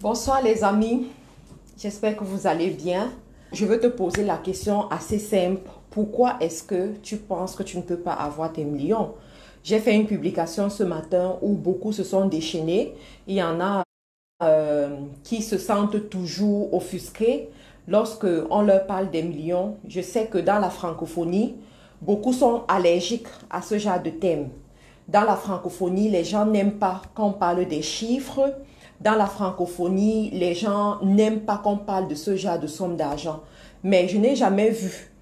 Bonsoir les amis, j'espère que vous allez bien. Je veux te poser la question assez simple. Pourquoi est-ce que tu penses que tu ne peux pas avoir tes millions? J'ai fait une publication ce matin où beaucoup se sont déchaînés. Il y en a qui se sentent toujours offusqués lorsque on leur parle des millions. Je sais que dans la francophonie, beaucoup sont allergiques à ce genre de thème. Dans la francophonie, les gens n'aiment pas qu'on parle des chiffres. Dans la francophonie, les gens n'aiment pas qu'on parle de ce genre de somme d'argent. Mais je n'ai jamais vu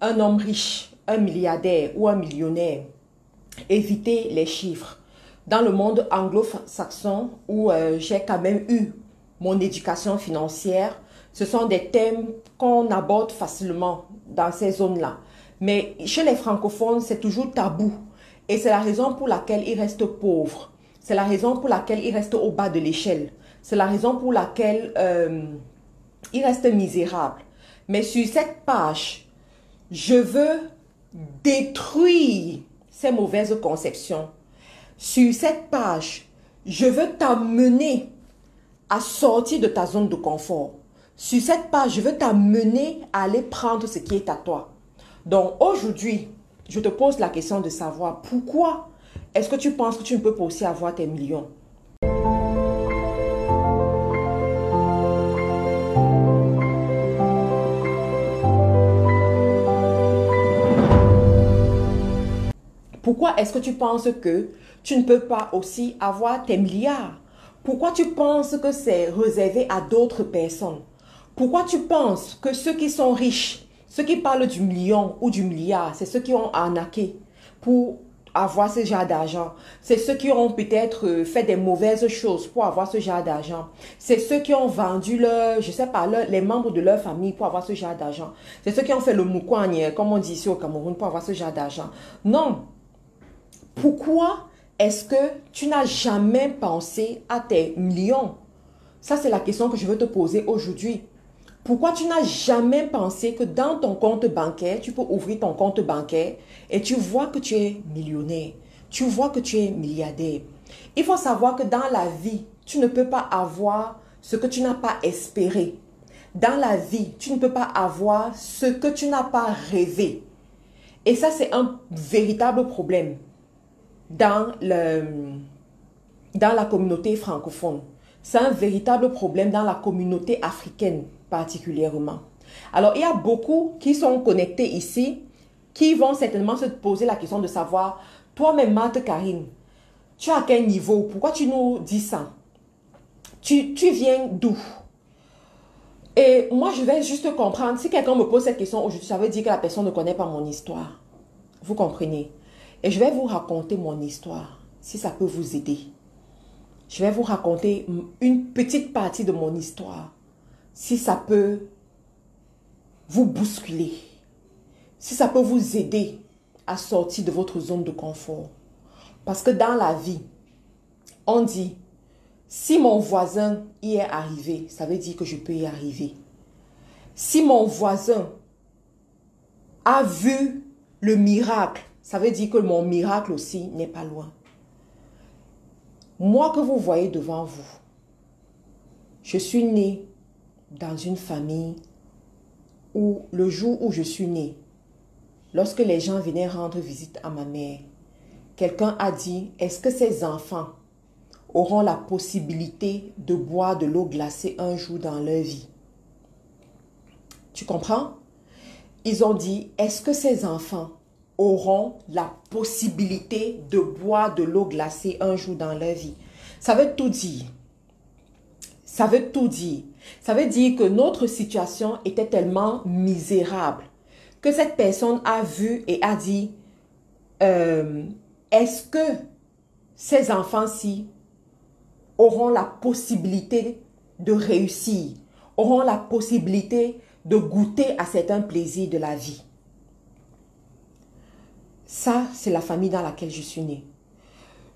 un homme riche, un milliardaire ou un millionnaire éviter les chiffres. Dans le monde anglo-saxon, où j'ai quand même eu mon éducation financière, ce sont des thèmes qu'on aborde facilement dans ces zones-là. Mais chez les francophones, c'est toujours tabou. Et c'est la raison pour laquelle ils restent pauvres. C'est la raison pour laquelle ils restent au bas de l'échelle. C'est la raison pour laquelle ils restent misérables. Mais sur cette page, je veux détruire ces mauvaises conceptions. Sur cette page, je veux t'amener à sortir de ta zone de confort. Sur cette page, je veux t'amener à aller prendre ce qui est à toi. Donc aujourd'hui, je te pose la question de savoir pourquoi est-ce que tu penses que tu ne peux pas aussi avoir tes millions? Pourquoi est-ce que tu penses que tu ne peux pas aussi avoir tes milliards? Pourquoi tu penses que c'est réservé à d'autres personnes? Pourquoi tu penses que ceux qui sont riches, ceux qui parlent du million ou du milliard, c'est ceux qui ont arnaqué pour avoir ce genre d'argent? C'est ceux qui ont peut-être fait des mauvaises choses pour avoir ce genre d'argent. C'est ceux qui ont vendu je sais pas, les membres de leur famille pour avoir ce genre d'argent. C'est ceux qui ont fait le moukouagne, comme on dit ici au Cameroun, pour avoir ce genre d'argent. Non. Pourquoi est-ce que tu n'as jamais pensé à tes millions? Ça, c'est la question que je veux te poser aujourd'hui. Pourquoi tu n'as jamais pensé que dans ton compte bancaire, tu peux ouvrir ton compte bancaire et tu vois que tu es millionnaire, tu vois que tu es milliardaire? Il faut savoir que dans la vie, tu ne peux pas avoir ce que tu n'as pas espéré. Dans la vie, tu ne peux pas avoir ce que tu n'as pas rêvé. Et ça, c'est un véritable problème dans la communauté francophone. C'est un véritable problème dans la communauté africaine particulièrement. Alors, il y a beaucoup qui sont connectés ici, qui vont certainement se poser la question de savoir, toi-même, Marthe Karine, tu as quel niveau? Pourquoi tu nous dis ça? Tu viens d'où? Et moi, je vais juste comprendre, si quelqu'un me pose cette question aujourd'hui, ça veut dire que la personne ne connaît pas mon histoire. Vous comprenez? Et je vais vous raconter mon histoire, si ça peut vous aider. Je vais vous raconter une petite partie de mon histoire, si ça peut vous bousculer, si ça peut vous aider à sortir de votre zone de confort. Parce que dans la vie, on dit, si mon voisin y est arrivé, ça veut dire que je peux y arriver. Si mon voisin a vu le miracle, ça veut dire que mon miracle aussi n'est pas loin. Moi que vous voyez devant vous, je suis née dans une famille où le jour où je suis née, lorsque les gens venaient rendre visite à ma mère, quelqu'un a dit, est-ce que ces enfants auront la possibilité de boire de l'eau glacée un jour dans leur vie? Tu comprends? Ils ont dit, est-ce que ces enfants auront la possibilité de boire de l'eau glacée un jour dans leur vie? Ça veut tout dire. Ça veut tout dire. Ça veut dire que notre situation était tellement misérable que cette personne a vu et a dit, est-ce que ces enfants-ci auront la possibilité de réussir, auront la possibilité de goûter à certains plaisirs de la vie? Ça, c'est la famille dans laquelle je suis née.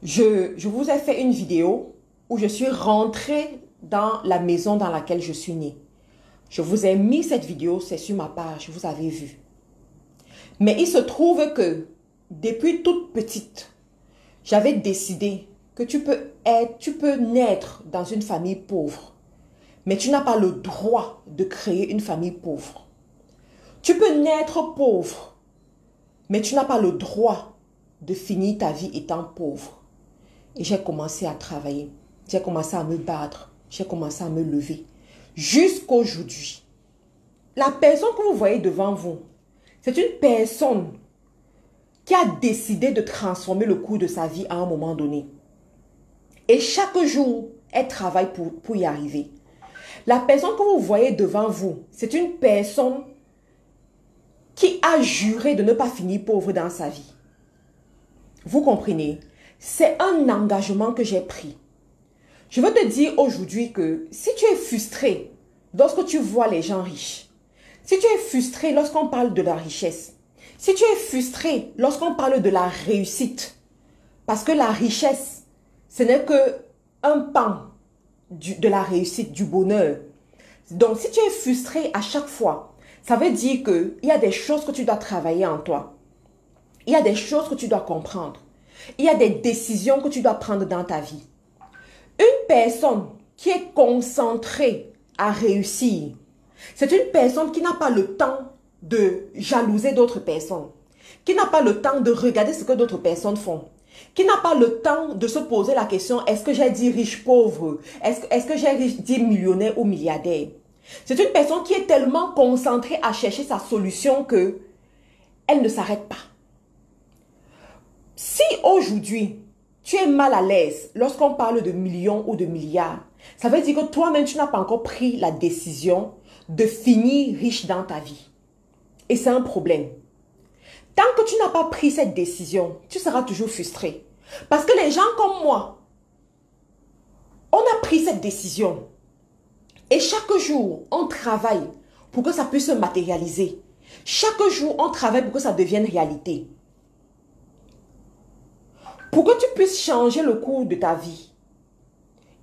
Je vous ai fait une vidéo où je suis rentrée dans la maison dans laquelle je suis née. Je vous ai mis cette vidéo, c'est sur ma page, vous avez vu. Mais il se trouve que depuis toute petite, j'avais décidé que tu peux naître dans une famille pauvre mais tu n'as pas le droit de créer une famille pauvre. Tu peux naître pauvre, mais tu n'as pas le droit de finir ta vie étant pauvre. Et j'ai commencé à travailler, j'ai commencé à me battre, j'ai commencé à me lever. Jusqu'aujourd'hui, la personne que vous voyez devant vous, c'est une personne qui a décidé de transformer le cours de sa vie à un moment donné. Et chaque jour, elle travaille pour y arriver. La personne que vous voyez devant vous, c'est une personne qui a juré de ne pas finir pauvre dans sa vie. Vous comprenez? C'est un engagement que j'ai pris. Je veux te dire aujourd'hui que si tu es frustré lorsque tu vois les gens riches, si tu es frustré lorsqu'on parle de la richesse, si tu es frustré lorsqu'on parle de la réussite, parce que la richesse, ce n'est que un pan de la réussite, du bonheur. Donc, si tu es frustré à chaque fois, ça veut dire qu'il y a des choses que tu dois travailler en toi. Il y a des choses que tu dois comprendre. Il y a des décisions que tu dois prendre dans ta vie. Une personne qui est concentrée à réussir, c'est une personne qui n'a pas le temps de jalouser d'autres personnes, qui n'a pas le temps de regarder ce que d'autres personnes font, qui n'a pas le temps de se poser la question, est-ce que j'ai dit riche pauvre, est-ce que j'ai dit millionnaire ou milliardaire. C'est une personne qui est tellement concentrée à chercher sa solution que elle ne s'arrête pas. Si aujourd'hui, tu es mal à l'aise lorsqu'on parle de millions ou de milliards, ça veut dire que toi-même, tu n'as pas encore pris la décision de finir riche dans ta vie. Et c'est un problème. Tant que tu n'as pas pris cette décision, tu seras toujours frustré. Parce que les gens comme moi, on a pris cette décision. Et chaque jour, on travaille pour que ça puisse se matérialiser. Chaque jour, on travaille pour que ça devienne réalité. Pour que tu puisses changer le cours de ta vie,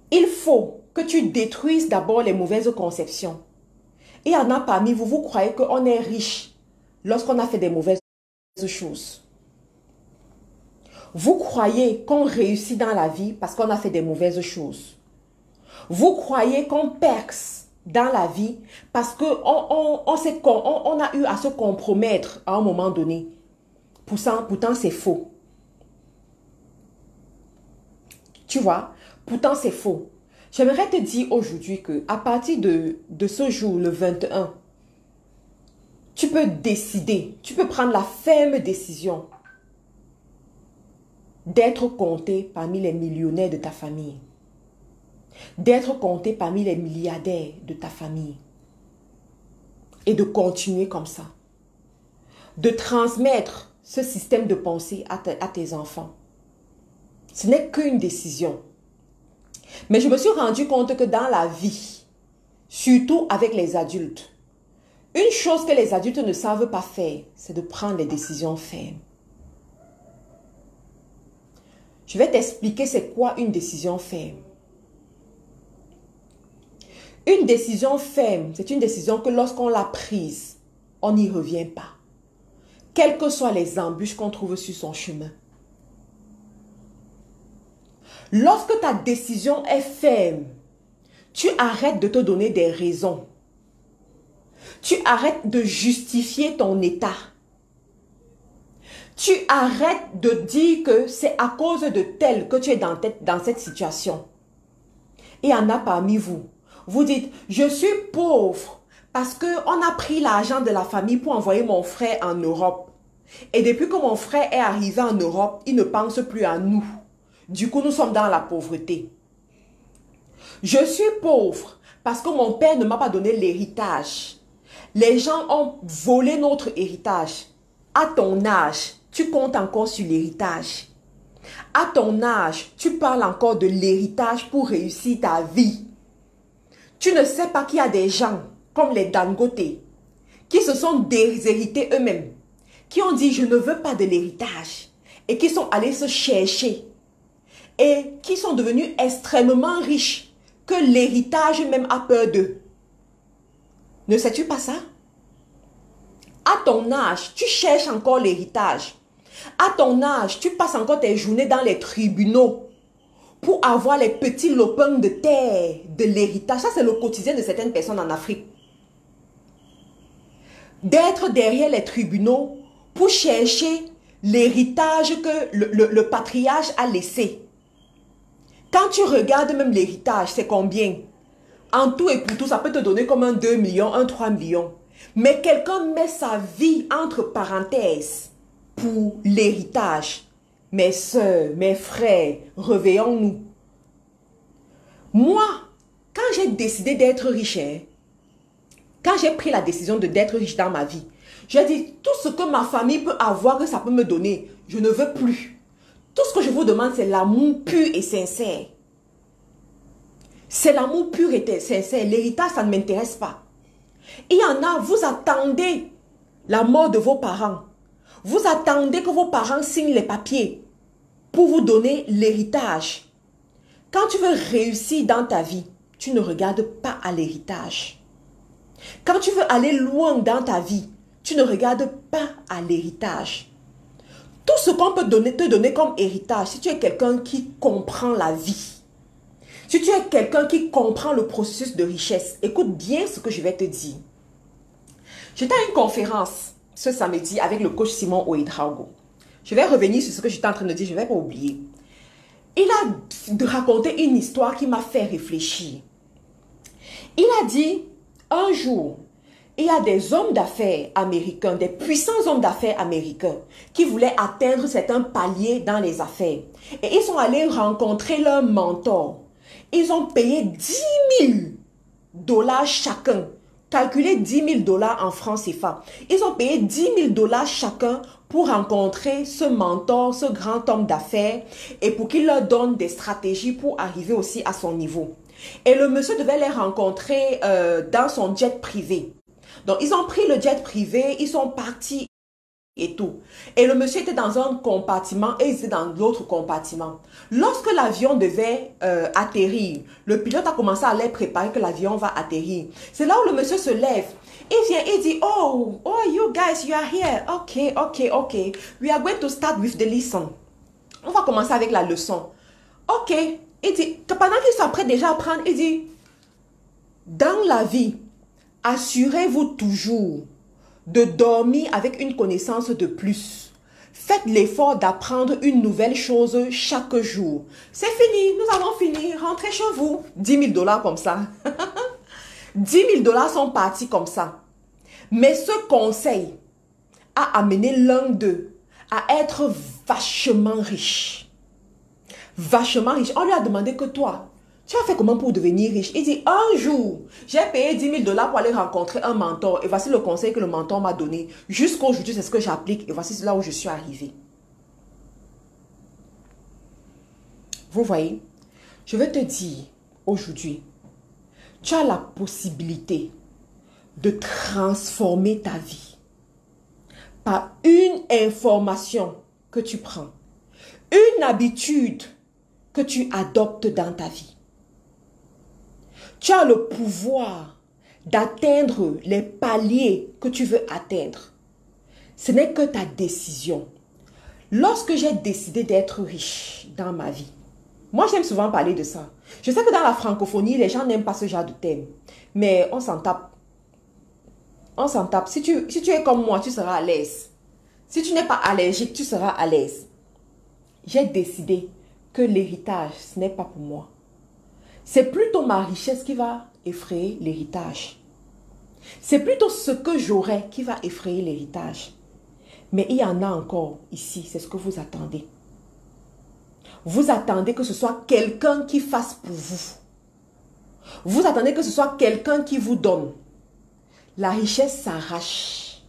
il faut que tu détruises d'abord les mauvaises conceptions. Et il y en a parmi vous, vous croyez qu'on est riche lorsqu'on a fait des mauvaises choses. Vous croyez qu'on réussit dans la vie parce qu'on a fait des mauvaises choses. Vous croyez qu'on perce dans la vie parce qu'on a eu à se compromettre à un moment donné. Pourtant, c'est faux. Tu vois, pourtant c'est faux. J'aimerais te dire aujourd'hui qu'à partir de ce jour, le 21, tu peux décider, tu peux prendre la ferme décision d'être compté parmi les millionnaires de ta famille, d'être compté parmi les milliardaires de ta famille et de continuer comme ça, de transmettre ce système de pensée à tes enfants. Ce n'est qu'une décision. Mais je me suis rendu compte que dans la vie, surtout avec les adultes, une chose que les adultes ne savent pas faire, c'est de prendre des décisions fermes. Je vais t'expliquer c'est quoi une décision ferme. Une décision ferme, c'est une décision que lorsqu'on l'a prise, on n'y revient pas. Quelles que soient les embûches qu'on trouve sur son chemin. Lorsque ta décision est ferme, tu arrêtes de te donner des raisons. Tu arrêtes de justifier ton état. Tu arrêtes de dire que c'est à cause de tel que tu es dans cette situation. Et il y en a parmi vous. Vous dites, je suis pauvre parce qu'on a pris l'argent de la famille pour envoyer mon frère en Europe. Et depuis que mon frère est arrivé en Europe, il ne pense plus à nous. Du coup, nous sommes dans la pauvreté. Je suis pauvre parce que mon père ne m'a pas donné l'héritage. Les gens ont volé notre héritage. À ton âge, tu comptes encore sur l'héritage. À ton âge, tu parles encore de l'héritage pour réussir ta vie. Tu ne sais pas qu'il y a des gens comme les Dangote qui se sont déshérités eux-mêmes, qui ont dit je ne veux pas de l'héritage et qui sont allés se chercher et qui sont devenus extrêmement riches que l'héritage même a peur d'eux. Ne sais-tu pas ça? À ton âge, tu cherches encore l'héritage. À ton âge, tu passes encore tes journées dans les tribunaux pour avoir les petits lopins de terre de l'héritage. Ça, c'est le quotidien de certaines personnes en Afrique. D'être derrière les tribunaux pour chercher l'héritage que le patriarche a laissé. Quand tu regardes même l'héritage, c'est combien? En tout et pour tout, ça peut te donner comme un 2 millions, un 3 millions. Mais quelqu'un met sa vie entre parenthèses pour l'héritage. Mes soeurs, mes frères, réveillons-nous. Moi, quand j'ai décidé d'être riche, quand j'ai pris la décision d'être riche dans ma vie, j'ai dit, tout ce que ma famille peut avoir, que ça peut me donner, je ne veux plus. Tout ce que je vous demande, c'est l'amour pur et sincère. C'est l'amour pur et sincère. L'héritage, ça ne m'intéresse pas. Il y en a, vous attendez la mort de vos parents. Vous attendez que vos parents signent les papiers pour vous donner l'héritage. Quand tu veux réussir dans ta vie, tu ne regardes pas à l'héritage. Quand tu veux aller loin dans ta vie, tu ne regardes pas à l'héritage. Tout ce qu'on peut te donner comme héritage, si tu es quelqu'un qui comprend la vie, si tu es quelqu'un qui comprend le processus de richesse, écoute bien ce que je vais te dire. J'étais à une conférence ce samedi avec le coach Simon Ouedraogo. Je vais revenir sur ce que j'étais en train de dire, je ne vais pas oublier. Il a raconté une histoire qui m'a fait réfléchir. Il a dit, un jour, il y a des hommes d'affaires américains, des puissants hommes d'affaires américains qui voulaient atteindre certains paliers dans les affaires. Et ils sont allés rencontrer leur mentor. Ils ont payé 10 000 dollars chacun. Calculez 10 000 dollars en francs CFA. Ils ont payé 10 000 dollars chacun pour rencontrer ce mentor, ce grand homme d'affaires et pour qu'il leur donne des stratégies pour arriver aussi à son niveau. Et le monsieur devait les rencontrer dans son jet privé. Donc, ils ont pris le jet privé, ils sont partis et tout. Et le monsieur était dans un compartiment et ils étaient dans l'autre compartiment. Lorsque l'avion devait atterrir, le pilote a commencé à les préparer que l'avion va atterrir. C'est là où le monsieur se lève. Il vient, il dit, oh, you guys, you are here. Okay. We are going to start with the lesson. On va commencer avec la leçon. Ok. Il dit, que pendant qu'ils sont prêts déjà à apprendre, il dit, dans la vie, assurez-vous toujours de dormir avec une connaissance de plus. Faites l'effort d'apprendre une nouvelle chose chaque jour. C'est fini, nous allons finir, rentrez chez vous. 10 000 dollars comme ça. 10 000 dollars sont partis comme ça. Mais ce conseil a amené l'un d'eux à être vachement riche. Vachement riche. On lui a demandé que toi, tu as fait comment pour devenir riche? Il dit, un jour, j'ai payé 10 000 dollars pour aller rencontrer un mentor. Et voici le conseil que le mentor m'a donné. Jusqu'aujourd'hui, c'est ce que j'applique. Et voici là où je suis arrivé. Vous voyez, je vais te dire, aujourd'hui, tu as la possibilité de transformer ta vie par une information que tu prends, une habitude que tu adoptes dans ta vie. Tu as le pouvoir d'atteindre les paliers que tu veux atteindre. Ce n'est que ta décision. Lorsque j'ai décidé d'être riche dans ma vie, moi j'aime souvent parler de ça. Je sais que dans la francophonie, les gens n'aiment pas ce genre de thème. Mais on s'en tape. On s'en tape. Si tu es comme moi, tu seras à l'aise. Si tu n'es pas allergique, tu seras à l'aise. J'ai décidé que l'héritage, ce n'est pas pour moi. C'est plutôt ma richesse qui va effrayer l'héritage. C'est plutôt ce que j'aurai qui va effrayer l'héritage. Mais il y en a encore ici, c'est ce que vous attendez. Vous attendez que ce soit quelqu'un qui fasse pour vous. Vous attendez que ce soit quelqu'un qui vous donne. La richesse s'arrache.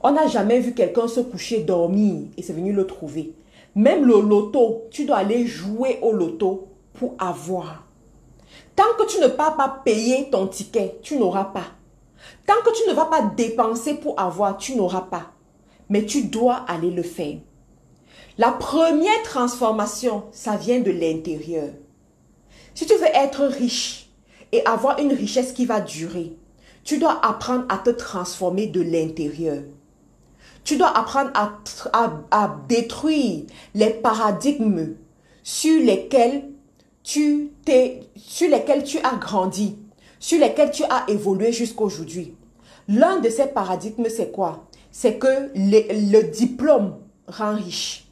On n'a jamais vu quelqu'un se coucher, dormir et c'est venu le trouver. Même le loto, tu dois aller jouer au loto pour avoir. Tant que tu ne vas pas payer ton ticket, tu n'auras pas. Tant que tu ne vas pas dépenser pour avoir, tu n'auras pas. Mais tu dois aller le faire. La première transformation, ça vient de l'intérieur. Si tu veux être riche et avoir une richesse qui va durer, tu dois apprendre à te transformer de l'intérieur. Tu dois apprendre à détruire les paradigmes sur lesquels tu as grandi, sur lesquels tu as évolué jusqu'à aujourd'hui. L'un de ces paradigmes, c'est quoi? C'est que le diplôme rend riche.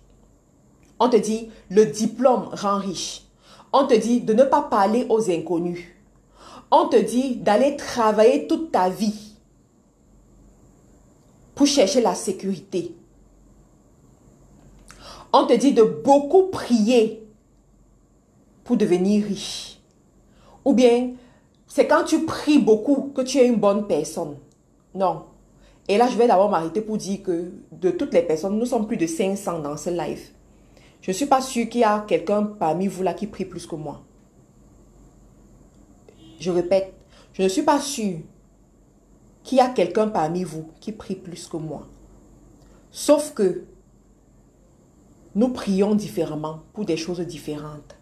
On te dit, le diplôme rend riche. On te dit de ne pas parler aux inconnus. On te dit d'aller travailler toute ta vie pour chercher la sécurité. On te dit de beaucoup prier pour devenir riche. Ou bien, c'est quand tu pries beaucoup que tu es une bonne personne. Non. Et là, je vais d'abord m'arrêter pour dire que de toutes les personnes, nous sommes plus de 500 dans ce live. Je ne suis pas sûre qu'il y a quelqu'un parmi vous là qui prie plus que moi. Je répète, je ne suis pas sûre qu'il y a quelqu'un parmi vous qui prie plus que moi. Sauf que nous prions différemment pour des choses différentes.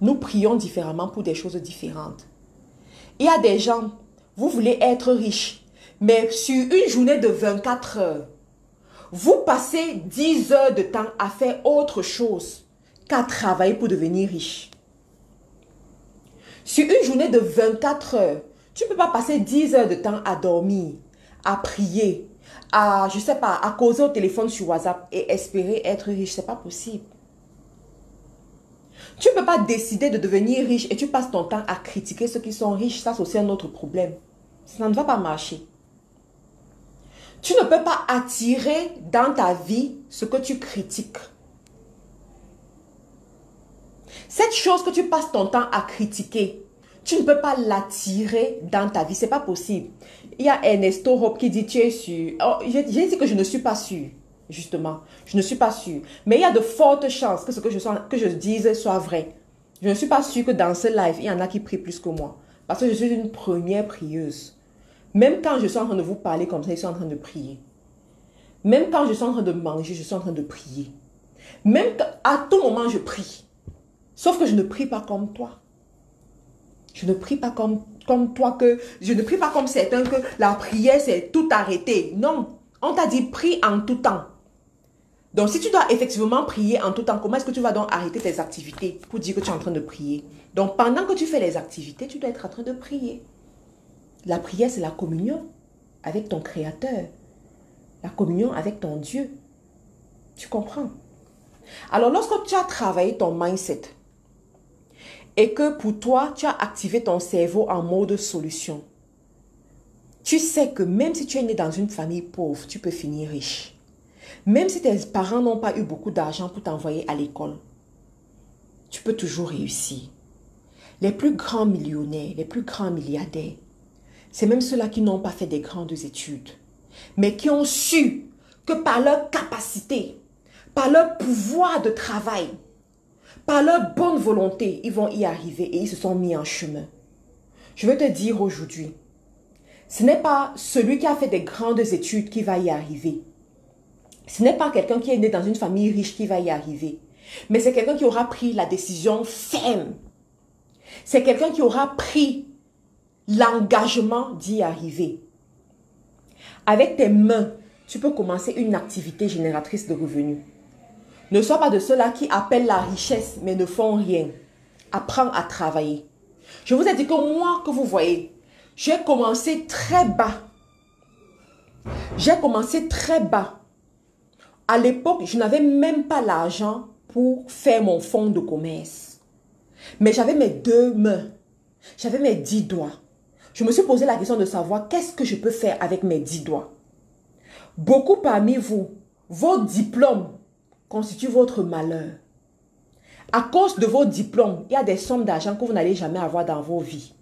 Nous prions différemment pour des choses différentes. Il y a des gens, vous voulez être riche, mais sur une journée de 24 heures, vous passez 10 heures de temps à faire autre chose qu'à travailler pour devenir riche. Sur une journée de 24 heures, tu ne peux pas passer 10 heures de temps à dormir, à prier, à, je sais pas, à causer au téléphone sur WhatsApp et espérer être riche. C'est pas possible. Tu ne peux pas décider de devenir riche et tu passes ton temps à critiquer ceux qui sont riches. Ça, c'est aussi un autre problème. Ça ne va pas marcher. Tu ne peux pas attirer dans ta vie ce que tu critiques. Cette chose que tu passes ton temps à critiquer, tu ne peux pas l'attirer dans ta vie. Ce n'est pas possible. Il y a Ernesto Hope qui dit, tu es sûr. Oh, j'ai dit que je ne suis pas sûr. Justement, je ne suis pas sûre. Mais il y a de fortes chances que ce que je dise soit vrai. Je ne suis pas sûre que dans ce live, il y en a qui prient plus que moi. Parce que je suis une première prieuse. Même quand je suis en train de vous parler comme ça, je suis en train de prier. Même quand je suis en train de manger, je suis en train de prier. Même à tout moment, je prie. Sauf que je ne prie pas comme toi. Je ne prie pas comme toi, je ne prie pas comme certains que la prière, c'est tout arrêter. Non, on t'a dit prie en tout temps. Donc, si tu dois effectivement prier en tout temps, comment est-ce que tu vas donc arrêter tes activités pour dire que tu es en train de prier? Donc, pendant que tu fais les activités, tu dois être en train de prier. La prière, c'est la communion avec ton Créateur. La communion avec ton Dieu. Tu comprends? Alors, lorsque tu as travaillé ton mindset et que pour toi, tu as activé ton cerveau en mode solution, tu sais que même si tu es né dans une famille pauvre, tu peux finir riche. Même si tes parents n'ont pas eu beaucoup d'argent pour t'envoyer à l'école, tu peux toujours réussir. Les plus grands millionnaires, les plus grands milliardaires, c'est même ceux-là qui n'ont pas fait des grandes études, mais qui ont su que par leur capacité, par leur pouvoir de travail, par leur bonne volonté, ils vont y arriver et ils se sont mis en chemin. Je veux te dire aujourd'hui, ce n'est pas celui qui a fait des grandes études qui va y arriver. Ce n'est pas quelqu'un qui est né dans une famille riche qui va y arriver. Mais c'est quelqu'un qui aura pris la décision ferme. C'est quelqu'un qui aura pris l'engagement d'y arriver. Avec tes mains, tu peux commencer une activité génératrice de revenus. Ne sois pas de ceux-là qui appellent la richesse mais ne font rien. Apprends à travailler. Je vous ai dit que moi, que vous voyez, j'ai commencé très bas. J'ai commencé très bas. À l'époque, je n'avais même pas l'argent pour faire mon fonds de commerce. Mais j'avais mes 2 mains. J'avais mes 10 doigts. Je me suis posé la question de savoir qu'est-ce que je peux faire avec mes 10 doigts. Beaucoup parmi vous, vos diplômes constituent votre malheur. À cause de vos diplômes, il y a des sommes d'argent que vous n'allez jamais avoir dans vos vies.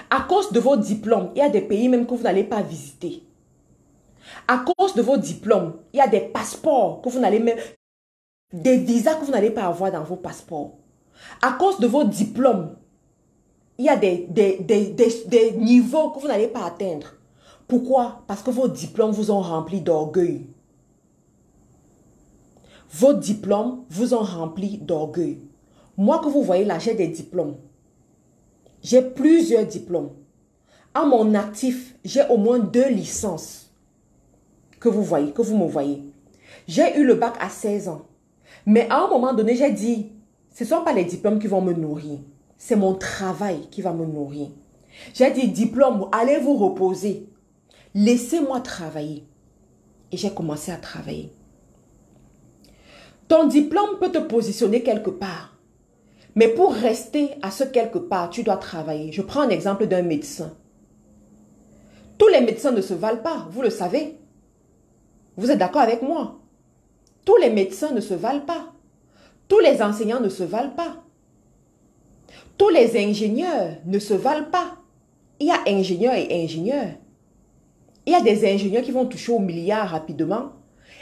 À cause de vos diplômes, il y a des pays même que vous n'allez pas visiter. À cause de vos diplômes, il y a des passeports que vous n'allez même... Des visas que vous n'allez pas avoir dans vos passeports. À cause de vos diplômes, il y a des niveaux que vous n'allez pas atteindre. Pourquoi? Parce que vos diplômes vous ont rempli d'orgueil. Vos diplômes vous ont rempli d'orgueil. Moi que vous voyez là, j'ai des diplômes. J'ai plusieurs diplômes. À mon actif, j'ai au moins 2 licences que vous voyez, que vous me voyez. J'ai eu le bac à 16 ans. Mais à un moment donné, j'ai dit, ce ne sont pas les diplômes qui vont me nourrir. C'est mon travail qui va me nourrir. J'ai dit, diplôme, allez vous reposer. Laissez-moi travailler. Et j'ai commencé à travailler. Ton diplôme peut te positionner quelque part. Mais pour rester à ce quelque part, tu dois travailler. Je prends un exemple d'un médecin. Tous les médecins ne se valent pas, vous le savez. Vous êtes d'accord avec moi? Tous les médecins ne se valent pas. Tous les enseignants ne se valent pas. Tous les ingénieurs ne se valent pas. Il y a ingénieurs et ingénieurs. Il y a des ingénieurs qui vont toucher au milliard rapidement.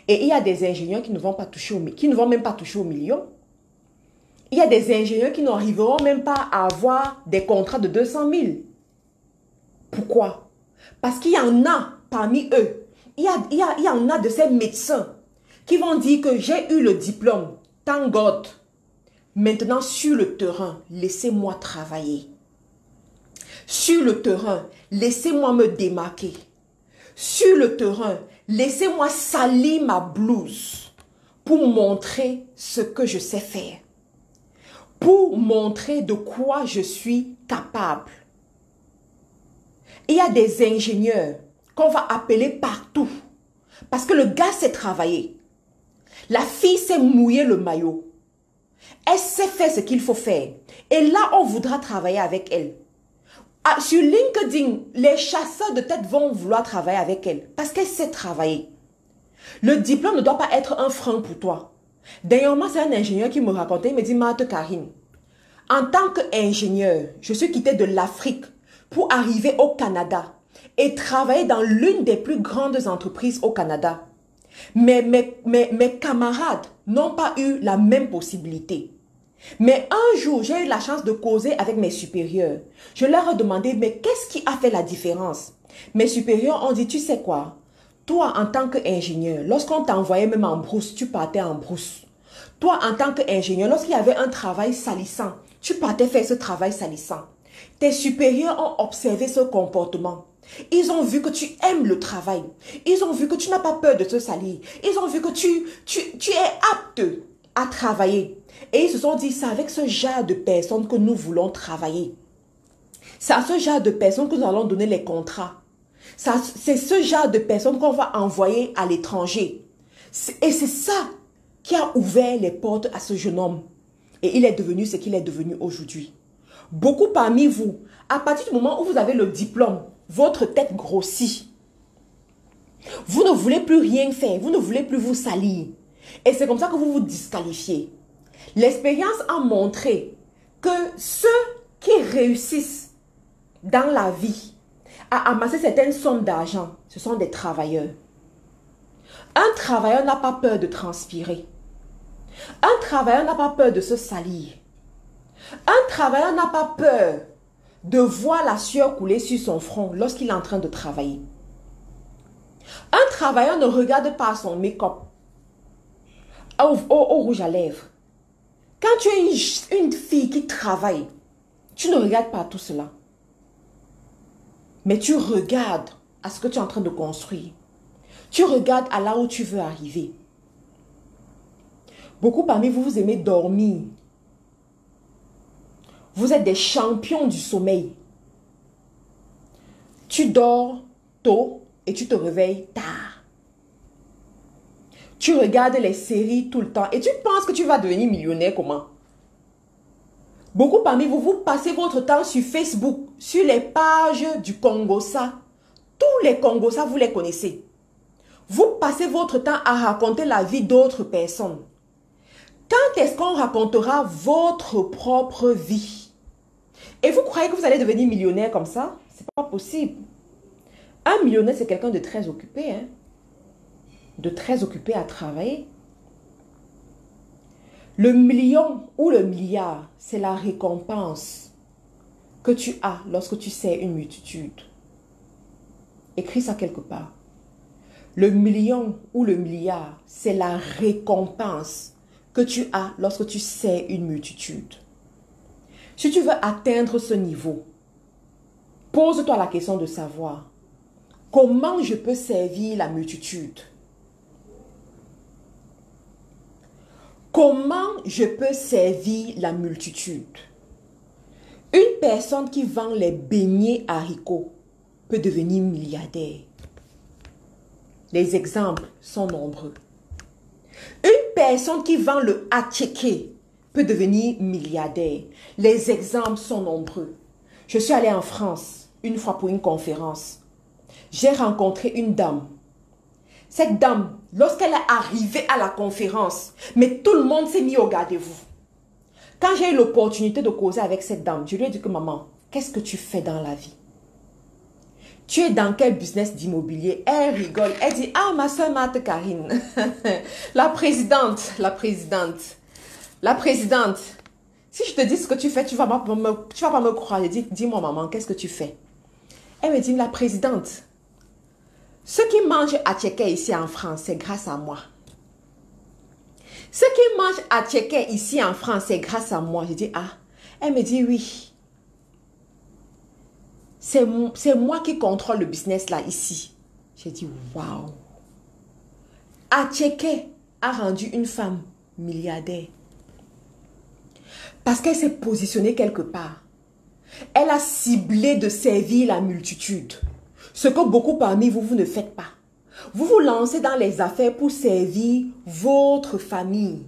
Et il y a des ingénieurs qui ne vont même pas toucher au million. Il y a des ingénieurs qui n'arriveront même pas à avoir des contrats de 200 000. Pourquoi? Parce qu'il y en a parmi eux. Il y en a de ces médecins qui vont dire que j'ai eu le diplôme. Thank God. Maintenant, sur le terrain, laissez-moi travailler. Sur le terrain, laissez-moi me démarquer. Sur le terrain, laissez-moi salir ma blouse pour montrer ce que je sais faire. Pour montrer de quoi je suis capable. Il y a des ingénieurs qu'on va appeler partout. Parce que le gars sait travailler. La fille sait mouiller le maillot. Elle sait faire ce qu'il faut faire. Et là, on voudra travailler avec elle. Ah, sur LinkedIn, les chasseurs de tête vont vouloir travailler avec elle. Parce qu'elle sait travailler. Le diplôme ne doit pas être un frein pour toi. Dernièrement, c'est un ingénieur qui me racontait, il me dit, Marthe Karine, en tant qu'ingénieur, je suis quitté de l'Afrique pour arriver au Canada et travailler dans l'une des plus grandes entreprises au Canada. Mais mes camarades n'ont pas eu la même possibilité. Mais un jour, j'ai eu la chance de causer avec mes supérieurs. Je leur ai demandé, mais qu'est-ce qui a fait la différence? Mes supérieurs ont dit, tu sais quoi? Toi, en tant qu'ingénieur, lorsqu'on t'envoyait même en brousse, tu partais en brousse. Toi, en tant qu'ingénieur, lorsqu'il y avait un travail salissant, tu partais faire ce travail salissant. Tes supérieurs ont observé ce comportement. Ils ont vu que tu aimes le travail. Ils ont vu que tu n'as pas peur de te salir. Ils ont vu que tu es apte à travailler. Et ils se sont dit, c'est avec ce genre de personnes que nous voulons travailler. C'est à ce genre de personnes que nous allons donner les contrats. C'est ce genre de personnes qu'on va envoyer à l'étranger. Et c'est ça qui a ouvert les portes à ce jeune homme. Et il est devenu ce qu'il est devenu aujourd'hui. Beaucoup parmi vous, à partir du moment où vous avez le diplôme, votre tête grossit. Vous ne voulez plus rien faire. Vous ne voulez plus vous salir. Et c'est comme ça que vous vous disqualifiez. L'expérience a montré que ceux qui réussissent dans la vie à amasser certaines sommes d'argent, ce sont des travailleurs. Un travailleur n'a pas peur de transpirer. Un travailleur n'a pas peur de se salir. Un travailleur n'a pas peur de voir la sueur couler sur son front lorsqu'il est en train de travailler. Un travailleur ne regarde pas son make-up au rouge à lèvres. Quand tu es une fille qui travaille, tu ne regardes pas tout cela. Mais tu regardes à ce que tu es en train de construire. Tu regardes à là où tu veux arriver. Beaucoup parmi vous, vous aimez dormir. Vous êtes des champions du sommeil. Tu dors tôt et tu te réveilles tard. Tu regardes les séries tout le temps et tu penses que tu vas devenir millionnaire comment? Beaucoup parmi vous, vous passez votre temps sur Facebook, sur les pages du Congossa. Tous les Congossa, vous les connaissez. Vous passez votre temps à raconter la vie d'autres personnes. Quand est-ce qu'on racontera votre propre vie? Et vous croyez que vous allez devenir millionnaire comme ça? C'est pas possible. Un millionnaire, c'est quelqu'un de très occupé, hein? De très occupé à travailler. Le million ou le milliard, c'est la récompense que tu as lorsque tu sais une multitude. Écris ça quelque part. Le million ou le milliard, c'est la récompense que tu as lorsque tu sais une multitude. Si tu veux atteindre ce niveau, pose-toi la question de savoir comment je peux servir la multitude. Comment je peux servir la multitude? Une personne qui vend les beignets haricots peut devenir milliardaire. Les exemples sont nombreux. Une personne qui vend le attiéké peut devenir milliardaire. Les exemples sont nombreux. Je suis allée en France une fois pour une conférence. J'ai rencontré une dame. Cette dame, lorsqu'elle est arrivée à la conférence, mais tout le monde s'est mis au gardez-vous. Quand j'ai eu l'opportunité de causer avec cette dame, je lui ai dit que maman, qu'est-ce que tu fais dans la vie? Tu es dans quel business d'immobilier? Elle rigole. Elle dit, ah, ma soeur Marthe Karine, la présidente. Si je te dis ce que tu fais, tu vas pas me croire. Je dis, dis-moi maman, qu'est-ce que tu fais? Elle me dit, la présidente, ceux qui mangent attiéké ici en France, c'est grâce à moi. Ceux qui mangent attiéké ici en France, c'est grâce à moi. Je dis, ah. Elle me dit, oui. C'est moi qui contrôle le business là, ici. J'ai dit, waouh. Attiéké a rendu une femme milliardaire. Parce qu'elle s'est positionnée quelque part. Elle a ciblé de servir la multitude. Ce que beaucoup parmi vous, vous ne faites pas. Vous vous lancez dans les affaires pour servir votre famille,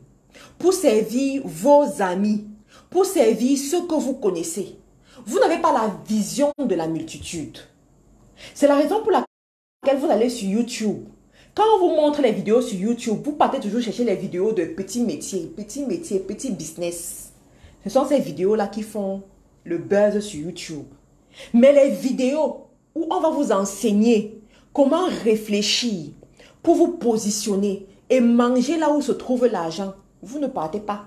pour servir vos amis, pour servir ceux que vous connaissez. Vous n'avez pas la vision de la multitude. C'est la raison pour laquelle vous allez sur YouTube. Quand on vous montre les vidéos sur YouTube, vous partez toujours chercher les vidéos de petits métiers, petits business. Ce sont ces vidéos-là qui font le buzz sur YouTube. Mais les vidéos où on va vous enseigner comment réfléchir pour vous positionner et manger là où se trouve l'argent, vous ne partez pas.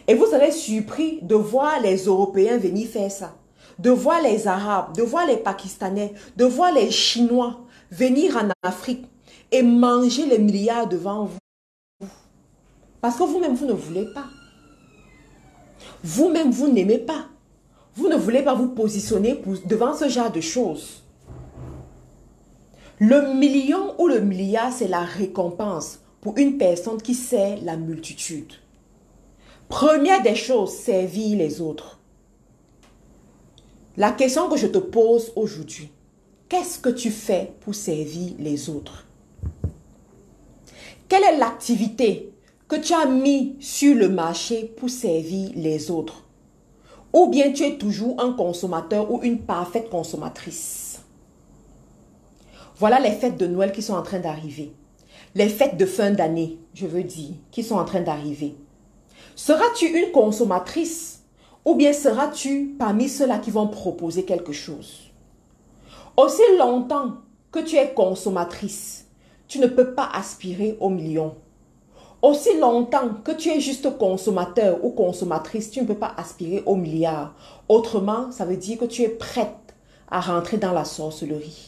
Et vous serez surpris de voir les Européens venir faire ça, de voir les Arabes, de voir les Pakistanais, de voir les Chinois venir en Afrique et manger les milliards devant vous. Parce que vous-même, vous ne voulez pas. Vous-même, vous n'aimez pas. Vous ne voulez pas vous positionner devant ce genre de choses. Le million ou le milliard, c'est la récompense pour une personne qui sert la multitude. Première des choses, servir les autres. La question que je te pose aujourd'hui, qu'est-ce que tu fais pour servir les autres? Quelle est l'activité que tu as mis sur le marché pour servir les autres? Ou bien tu es toujours un consommateur ou une parfaite consommatrice? Voilà les fêtes de Noël qui sont en train d'arriver. Les fêtes de fin d'année, je veux dire, qui sont en train d'arriver. Seras-tu une consommatrice ou bien seras-tu parmi ceux-là qui vont proposer quelque chose? Aussi longtemps que tu es consommatrice, tu ne peux pas aspirer aux millions. Aussi longtemps que tu es juste consommateur ou consommatrice, tu ne peux pas aspirer aux milliards. Autrement, ça veut dire que tu es prête à rentrer dans la sorcellerie.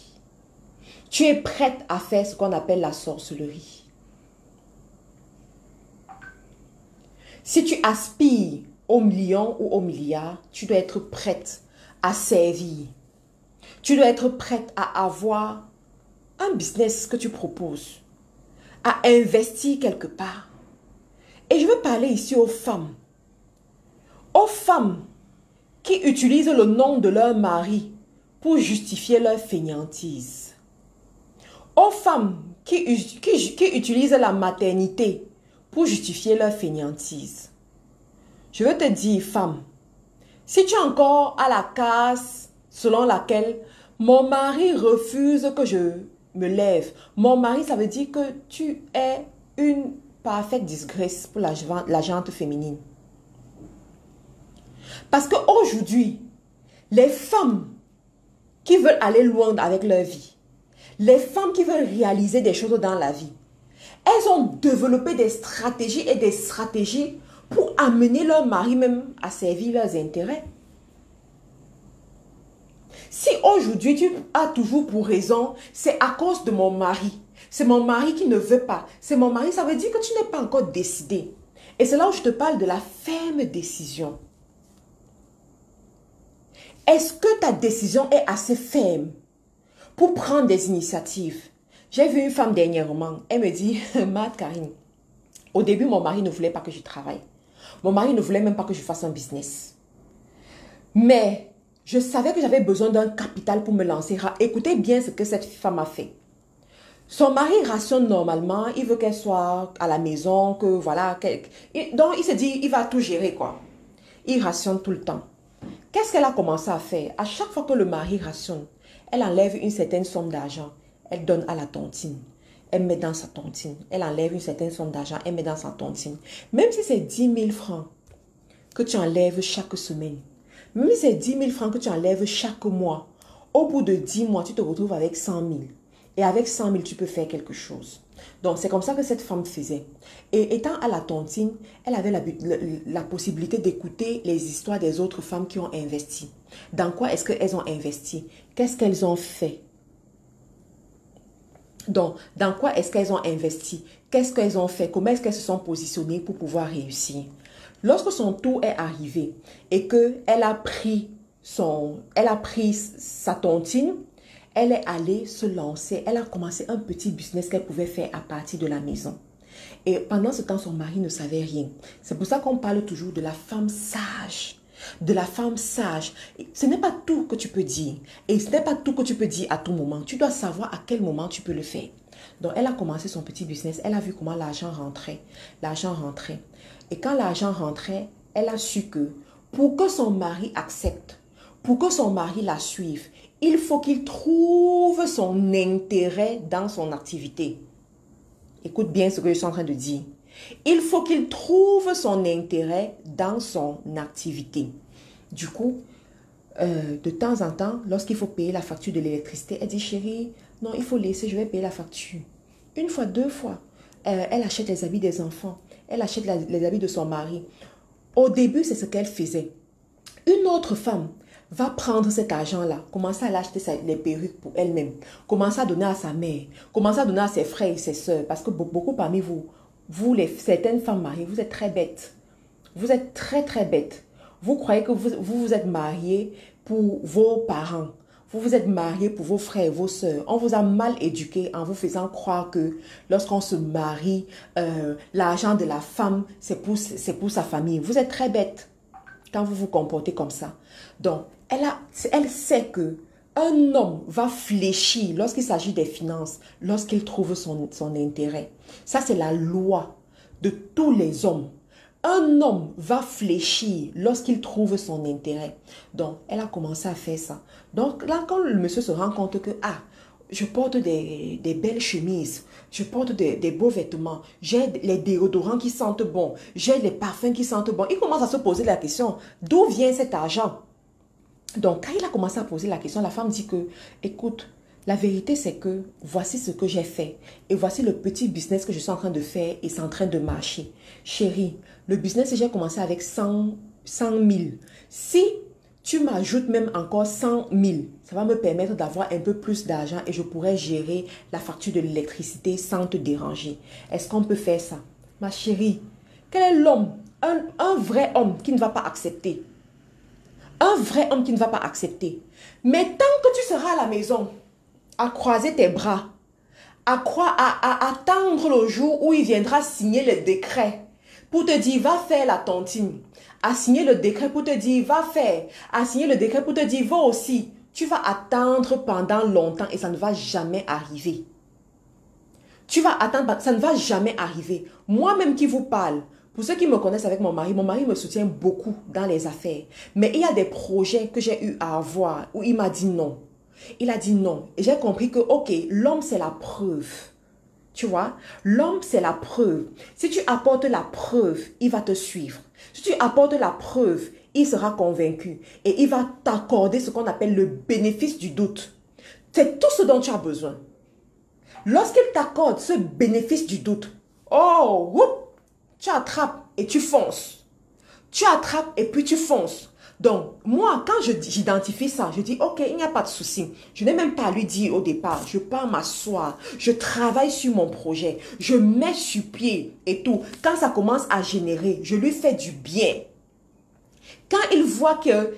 Tu es prête à faire ce qu'on appelle la sorcellerie. Si tu aspires aux millions ou aux milliards, tu dois être prête à servir. Tu dois être prête à avoir un business que tu proposes, à investir quelque part. Et je veux parler ici aux femmes. Aux femmes qui utilisent le nom de leur mari pour justifier leur fainéantise. Aux femmes qui utilisent la maternité pour justifier leur fainéantise. Je veux te dire, femme, si tu es encore à la case selon laquelle mon mari refuse que je me lève, mon mari, ça veut dire que tu es une parfaite disgrâce pour la gente féminine. Parce qu'aujourd'hui, les femmes qui veulent aller loin avec leur vie, les femmes qui veulent réaliser des choses dans la vie, elles ont développé des stratégies pour amener leur mari même à servir leurs intérêts. Si aujourd'hui tu as toujours pour raison, c'est à cause de mon mari. C'est mon mari qui ne veut pas. C'est mon mari, ça veut dire que tu n'es pas encore décidé. Et c'est là où je te parle de la ferme décision. Est-ce que ta décision est assez ferme pour prendre des initiatives? J'ai vu une femme dernièrement, elle me dit, Marthe Karine, Au début, mon mari ne voulait pas que je travaille. Mon mari ne voulait même pas que je fasse un business. Mais je savais que j'avais besoin d'un capital pour me lancer. Écoutez bien ce que cette femme a fait. Son mari rationne normalement, il veut qu'elle soit à la maison, que voilà. Donc il se dit, il va tout gérer quoi. Il rationne tout le temps. Qu'est-ce qu'elle a commencé à faire? À chaque fois que le mari rationne, elle enlève une certaine somme d'argent, elle donne à la tontine. Elle met dans sa tontine. Elle enlève une certaine somme d'argent, elle met dans sa tontine. Même si c'est 10 000 francs que tu enlèves chaque semaine, même si c'est 10 000 francs que tu enlèves chaque mois, au bout de 10 mois, tu te retrouves avec 100 000. Et avec 100 000, tu peux faire quelque chose. Donc, c'est comme ça que cette femme faisait. Et étant à la tontine, elle avait la possibilité d'écouter les histoires des autres femmes qui ont investi. Dans quoi est-ce qu'elles ont investi? Qu'est-ce qu'elles ont fait? Donc, dans quoi est-ce qu'elles ont investi? Qu'est-ce qu'elles ont fait? Comment est-ce qu'elles se sont positionnées pour pouvoir réussir? Lorsque son tour est arrivé et qu'elle a pris sa tontine, elle est allée se lancer. Elle a commencé un petit business qu'elle pouvait faire à partir de la maison. Et pendant ce temps, son mari ne savait rien. C'est pour ça qu'on parle toujours de la femme sage. De la femme sage. Ce n'est pas tout que tu peux dire. Et ce n'est pas tout que tu peux dire à tout moment. Tu dois savoir à quel moment tu peux le faire. Donc, elle a commencé son petit business. Elle a vu comment l'argent rentrait. L'argent rentrait. Et quand l'argent rentrait, elle a su que pour que son mari accepte, pour que son mari la suive, il faut qu'il trouve son intérêt dans son activité. Écoute bien ce que je suis en train de dire. Il faut qu'il trouve son intérêt dans son activité. Du coup, de temps en temps, lorsqu'il faut payer la facture de l'électricité, elle dit, chérie, non, il faut laisser, je vais payer la facture. Une fois, deux fois, elle achète les habits des enfants. Elle achète les habits de son mari. Au début, c'est ce qu'elle faisait. Une autre femme va prendre cet argent-là, commencer à l'acheter les perruques pour elle-même, commencer à donner à sa mère, commencer à donner à ses frères et ses soeurs, parce que beaucoup parmi vous, certaines femmes mariées, vous êtes très bêtes. Vous êtes très très bêtes. Vous croyez que vous êtes mariés pour vos parents. Vous vous êtes mariés pour vos frères et vos soeurs. On vous a mal éduqué en vous faisant croire que lorsqu'on se marie, l'argent de la femme, c'est pour sa famille. Vous êtes très bêtes quand vous vous comportez comme ça. Donc, elle sait que un homme va fléchir lorsqu'il s'agit des finances, lorsqu'il trouve son intérêt. Ça, c'est la loi de tous les hommes. Un homme va fléchir lorsqu'il trouve son intérêt. Donc, elle a commencé à faire ça. Donc, là, quand le monsieur se rend compte que, je porte des belles chemises, je porte des beaux vêtements, j'ai les déodorants qui sentent bon, j'ai les parfums qui sentent bon, il commence à se poser la question, d'où vient cet argent? Donc, quand il a commencé à poser la question, la femme dit que, écoute, la vérité c'est que voici ce que j'ai fait et voici le petit business que je suis en train de faire et c'est en train de marcher. Chérie, le business j'ai commencé avec 100 000. Si tu m'ajoutes même encore 100 000, ça va me permettre d'avoir un peu plus d'argent et je pourrais gérer la facture de l'électricité sans te déranger. Est-ce qu'on peut faire ça? Ma chérie, quel est l'homme, un vrai homme qui ne va pas accepter? Un vrai homme qui ne va pas accepter. Mais tant que tu seras à la maison, à croiser tes bras, à attendre le jour où il viendra signer le décret pour te dire, va faire la tontine, à signer le décret pour te dire, va faire, à signer le décret pour te dire, va aussi, tu vas attendre pendant longtemps et ça ne va jamais arriver. Tu vas attendre, ça ne va jamais arriver. Moi-même qui vous parle, pour ceux qui me connaissent avec mon mari me soutient beaucoup dans les affaires. Mais il y a des projets que j'ai eu à avoir où il m'a dit non. Il a dit non. Et j'ai compris que, ok, l'homme c'est la preuve. Tu vois, l'homme c'est la preuve. Si tu apportes la preuve, il va te suivre. Si tu apportes la preuve, il sera convaincu. Et il va t'accorder ce qu'on appelle le bénéfice du doute. C'est tout ce dont tu as besoin. Lorsqu'il t'accorde ce bénéfice du doute, oh, whoop, tu attrapes et tu fonces. Tu attrapes et puis tu fonces. Donc, moi, quand j'identifie ça, je dis, ok, il n'y a pas de souci. Je n'ai même pas à lui dire au départ, je pars m'asseoir, je travaille sur mon projet, je mets sur pied et tout. Quand ça commence à générer, je lui fais du bien. Quand il voit que,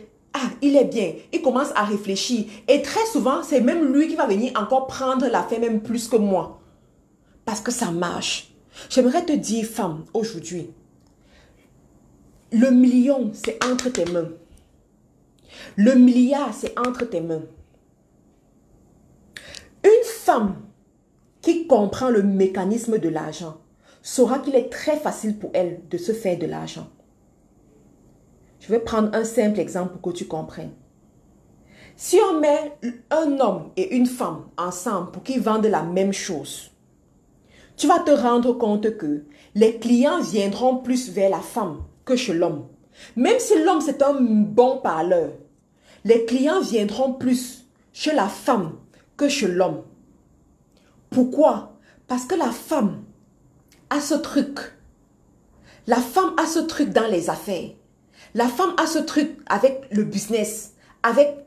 il est bien, il commence à réfléchir. Et très souvent, c'est même lui qui va venir encore prendre la fin, même plus que moi. Parce que ça marche. J'aimerais te dire, femme, aujourd'hui, le million, c'est entre tes mains. Le milliard, c'est entre tes mains. Une femme qui comprend le mécanisme de l'argent saura qu'il est très facile pour elle de se faire de l'argent. Je vais prendre un simple exemple pour que tu comprennes. Si on met un homme et une femme ensemble pour qu'ils vendent la même chose, tu vas te rendre compte que les clients viendront plus vers la femme que chez l'homme. Même si l'homme c'est un bon parleur, les clients viendront plus chez la femme que chez l'homme. Pourquoi? Parce que la femme a ce truc. La femme a ce truc dans les affaires. La femme a ce truc avec le business, avec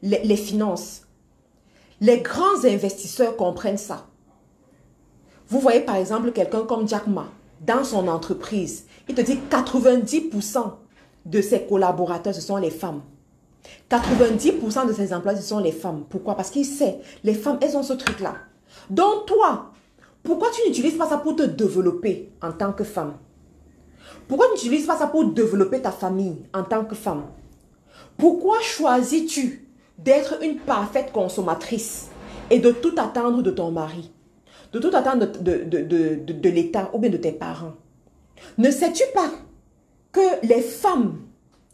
les finances. Les grands investisseurs comprennent ça. Vous voyez par exemple quelqu'un comme Jack Ma, dans son entreprise, il te dit 90% de ses collaborateurs, ce sont les femmes. 90% de ses emplois, ce sont les femmes. Pourquoi? Parce qu'il sait, les femmes, elles ont ce truc-là. Donc toi, pourquoi tu n'utilises pas ça pour te développer en tant que femme? Pourquoi tu n'utilises pas ça pour développer ta famille en tant que femme? Pourquoi choisis-tu d'être une parfaite consommatrice et de tout attendre de ton mari? De tout attendre de l'État ou bien de tes parents? Ne sais-tu pas que les femmes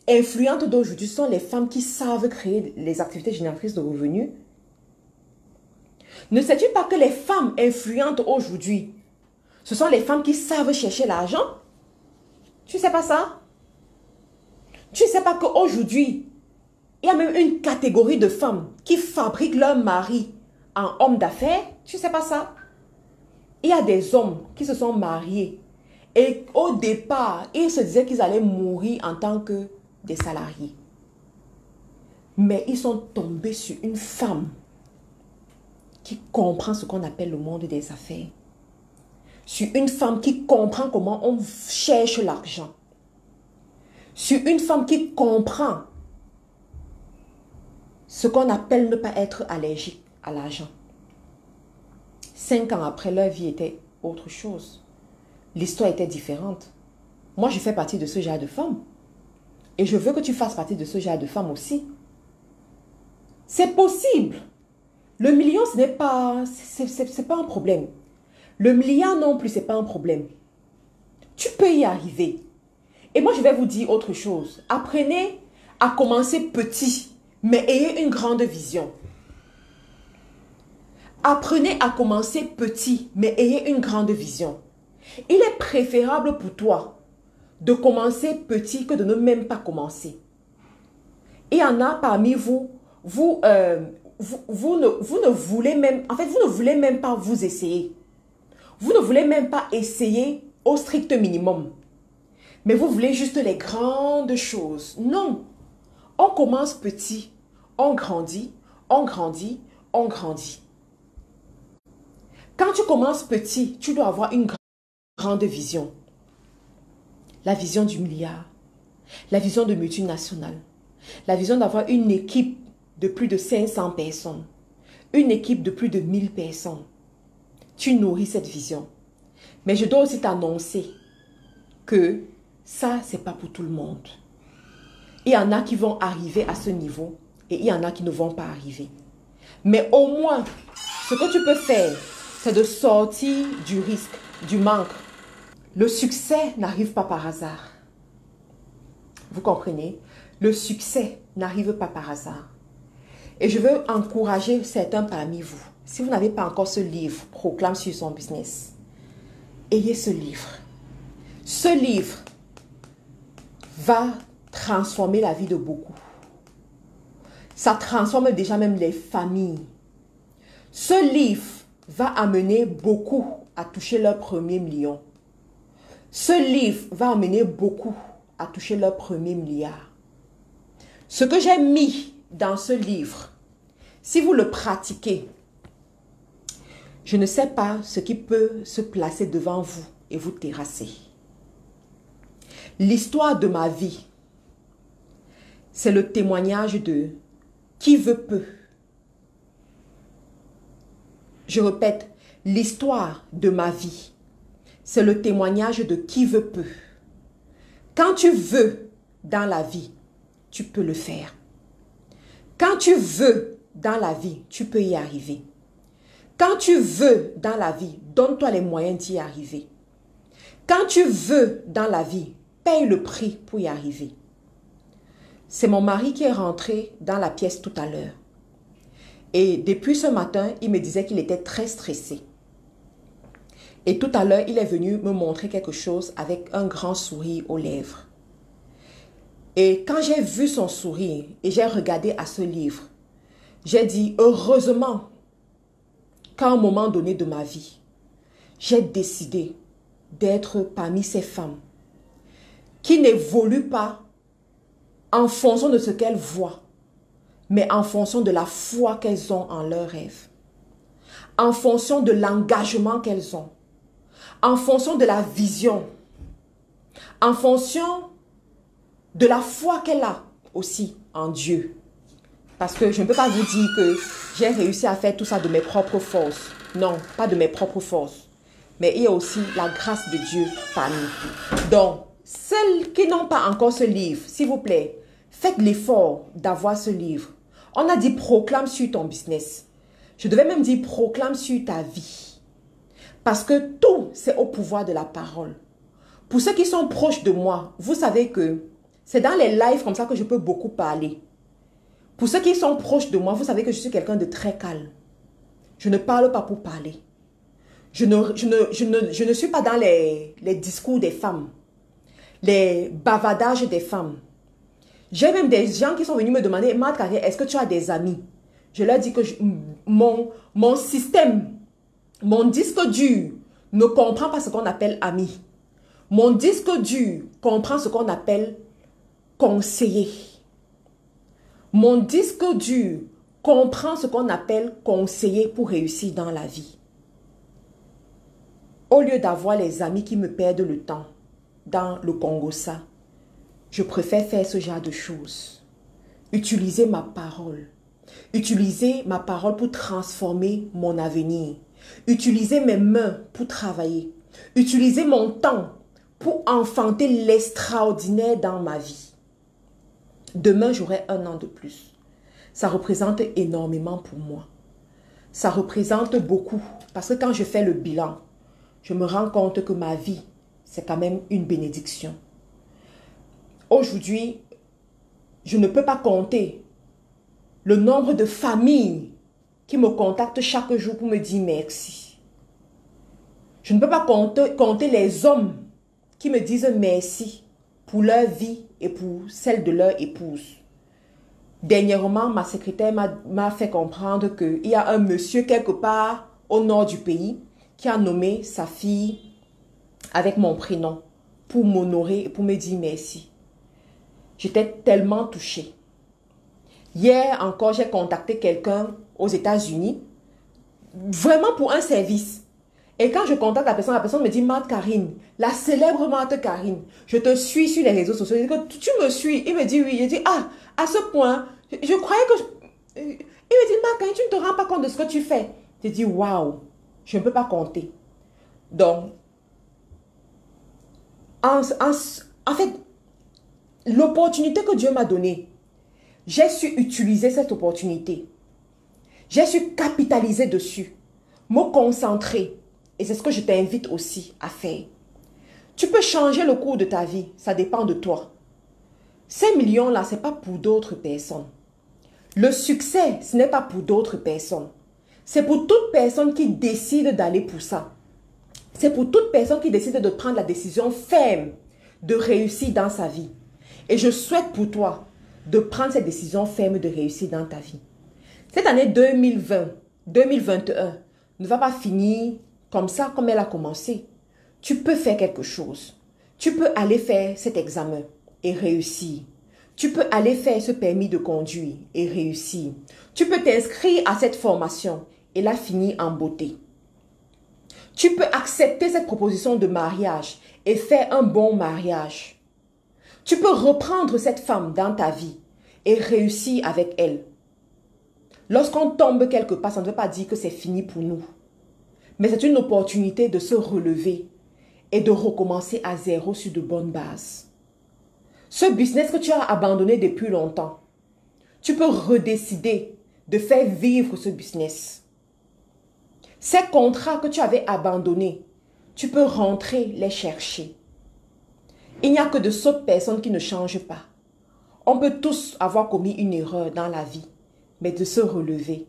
influentes d'aujourd'hui sont les femmes qui savent créer les activités génératrices de revenus? Ne sais-tu pas que les femmes influentes aujourd'hui, ce sont les femmes qui savent chercher l'argent? Tu ne sais pas ça? Tu ne sais pas qu'aujourd'hui, il y a même une catégorie de femmes qui fabriquent leur mari en homme d'affaires? Tu ne sais pas ça? Il y a des hommes qui se sont mariés et au départ, ils se disaient qu'ils allaient mourir en tant que des salariés. Mais ils sont tombés sur une femme qui comprend ce qu'on appelle le monde des affaires. Sur une femme qui comprend comment on cherche l'argent. Sur une femme qui comprend ce qu'on appelle ne pas être allergique à l'argent. 5 ans après, leur vie était autre chose. L'histoire était différente. Moi, je fais partie de ce genre de femme. Et je veux que tu fasses partie de ce genre de femme aussi. C'est possible. Le million, ce n'est pas, c'est pas un problème. Le milliard non plus, ce n'est pas un problème. Tu peux y arriver. Et moi, je vais vous dire autre chose. Apprenez à commencer petit, mais ayez une grande vision. Apprenez à commencer petit, mais ayez une grande vision. Il est préférable pour toi de commencer petit que de ne même pas commencer. Il y en a parmi vous, vous ne voulez même, en fait, vous ne voulez même pas vous essayer. Vous ne voulez même pas essayer au strict minimum. Mais vous voulez juste les grandes choses. Non. On commence petit, on grandit, on grandit, on grandit. Quand tu commences petit, tu dois avoir une grande vision. La vision du milliard, la vision de multinationales, la vision d'avoir une équipe de plus de 500 personnes, une équipe de plus de 1000 personnes. Tu nourris cette vision. Mais je dois aussi t'annoncer que ça, ce n'est pas pour tout le monde. Il y en a qui vont arriver à ce niveau et il y en a qui ne vont pas arriver. Mais au moins, ce que tu peux faire, c'est de sortir du risque, du manque. Le succès n'arrive pas par hasard. Vous comprenez? Le succès n'arrive pas par hasard. Et je veux encourager certains parmi vous. Si vous n'avez pas encore ce livre, Proclame sur son business, ayez ce livre. Ce livre va transformer la vie de beaucoup. Ça transforme déjà même les familles. Ce livre va amener beaucoup à toucher leur premier million. Ce livre va amener beaucoup à toucher leur premier milliard. Ce que j'ai mis dans ce livre, si vous le pratiquez, je ne sais pas ce qui peut se placer devant vous et vous terrasser. L'histoire de ma vie, c'est le témoignage de qui veut peut. Je répète, L'histoire de ma vie, c'est le témoignage de qui veut peut. Quand tu veux dans la vie, tu peux le faire. Quand tu veux dans la vie, tu peux y arriver. Quand tu veux dans la vie, donne-toi les moyens d'y arriver. Quand tu veux dans la vie, paye le prix pour y arriver. C'est mon mari qui est rentré dans la pièce tout à l'heure. Et depuis ce matin, il me disait qu'il était très stressé. Et tout à l'heure, il est venu me montrer quelque chose avec un grand sourire aux lèvres. Et quand j'ai vu son sourire et j'ai regardé à ce livre, j'ai dit heureusement qu'à un moment donné de ma vie, j'ai décidé d'être parmi ces femmes qui n'évoluent pas en fonction de ce qu'elles voient, mais en fonction de la foi qu'elles ont en leurs rêves, en fonction de l'engagement qu'elles ont, en fonction de la vision, en fonction de la foi qu'elle a aussi en Dieu. Parce que je ne peux pas vous dire que j'ai réussi à faire tout ça de mes propres forces. Non, pas de mes propres forces. Mais il y a aussi la grâce de Dieu parmi nous. Donc, celles qui n'ont pas encore ce livre, s'il vous plaît, faites l'effort d'avoir ce livre. On a dit proclame sur ton business. Je devais même dire proclame sur ta vie. Parce que tout, c'est au pouvoir de la parole. Pour ceux qui sont proches de moi, vous savez que c'est dans les lives comme ça que je peux beaucoup parler. Pour ceux qui sont proches de moi, vous savez que je suis quelqu'un de très calme. Je ne parle pas pour parler. Je ne suis pas dans les discours des femmes, les bavardages des femmes. J'ai même des gens qui sont venus me demander, Marthe Carrière, est-ce que tu as des amis? Je leur dis que mon système, mon disque dur ne comprend pas ce qu'on appelle ami. Mon disque dur comprend ce qu'on appelle conseiller. Mon disque dur comprend ce qu'on appelle conseiller pour réussir dans la vie. Au lieu d'avoir les amis qui me perdent le temps dans le Congo-ça, je préfère faire ce genre de choses. Utiliser ma parole. Utiliser ma parole pour transformer mon avenir. Utiliser mes mains pour travailler. Utiliser mon temps pour enfanter l'extraordinaire dans ma vie. Demain, j'aurai 1 an de plus. Ça représente énormément pour moi. Ça représente beaucoup. Parce que quand je fais le bilan, je me rends compte que ma vie, c'est quand même une bénédiction. Aujourd'hui, je ne peux pas compter le nombre de familles qui me contactent chaque jour pour me dire merci. Je ne peux pas compter les hommes qui me disent merci pour leur vie et pour celle de leur épouse. Dernièrement, ma secrétaire m'a fait comprendre qu'il y a un monsieur quelque part au nord du pays qui a nommé sa fille avec mon prénom pour m'honorer et pour me dire merci. J'étais tellement touchée. Hier encore, j'ai contacté quelqu'un aux États-Unis, vraiment pour un service. Et quand je contacte la personne me dit, Marthe Karine, la célèbre Marthe Karine, je te suis sur les réseaux sociaux. Je dis que tu me suis. Il me dit oui. Je dis, ah, à ce point, je croyais que... Il me dit, Marthe Karine, tu ne te rends pas compte de ce que tu fais. Je dis, waouh, je ne peux pas compter. Donc, en fait, l'opportunité que Dieu m'a donnée, j'ai su utiliser cette opportunité. J'ai su capitaliser dessus, me concentrer. Et c'est ce que je t'invite aussi à faire. Tu peux changer le cours de ta vie, ça dépend de toi. Ces millions-là, ce n'est pas pour d'autres personnes. Le succès, ce n'est pas pour d'autres personnes. C'est pour toute personne qui décide d'aller pour ça. C'est pour toute personne qui décide de prendre la décision ferme de réussir dans sa vie. Et je souhaite pour toi de prendre cette décision ferme de réussir dans ta vie. Cette année 2021 ne va pas finir comme ça, comme elle a commencé. Tu peux faire quelque chose. Tu peux aller faire cet examen et réussir. Tu peux aller faire ce permis de conduire et réussir. Tu peux t'inscrire à cette formation et la finir en beauté. Tu peux accepter cette proposition de mariage et faire un bon mariage. Tu peux reprendre cette femme dans ta vie et réussir avec elle. Lorsqu'on tombe quelque part, ça ne veut pas dire que c'est fini pour nous. Mais c'est une opportunité de se relever et de recommencer à zéro sur de bonnes bases. Ce business que tu as abandonné depuis longtemps, tu peux redécider de faire vivre ce business. Ces contrats que tu avais abandonnés, tu peux rentrer les chercher. Il n'y a que de sottes personnes qui ne changent pas. On peut tous avoir commis une erreur dans la vie, mais de se relever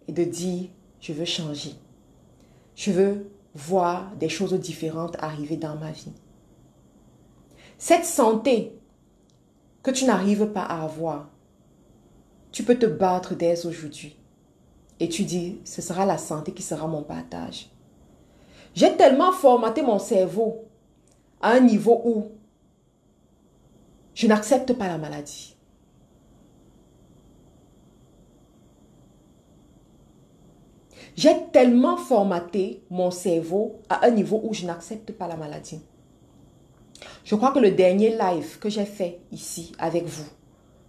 et de dire, je veux changer. Je veux voir des choses différentes arriver dans ma vie. Cette santé que tu n'arrives pas à avoir, tu peux te battre dès aujourd'hui. Et tu dis, ce sera la santé qui sera mon partage. J'ai tellement formaté mon cerveau à un niveau où je n'accepte pas la maladie. J'ai tellement formaté mon cerveau à un niveau où je n'accepte pas la maladie. Je crois que le dernier live que j'ai fait ici avec vous,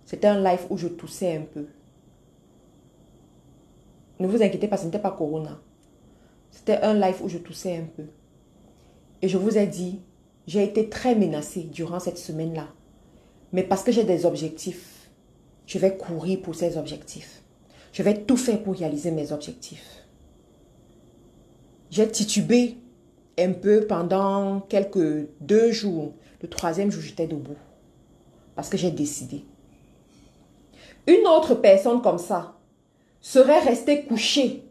c'était un live où je toussais un peu. Ne vous inquiétez pas, ce n'était pas Corona. C'était un live où je toussais un peu. Et je vous ai dit, j'ai été très menacée durant cette semaine-là. Mais parce que j'ai des objectifs, je vais courir pour ces objectifs. Je vais tout faire pour réaliser mes objectifs. J'ai titubé un peu pendant quelques 2 jours. Le 3e jour, j'étais debout. Parce que j'ai décidé. Une autre personne comme ça serait restée couchée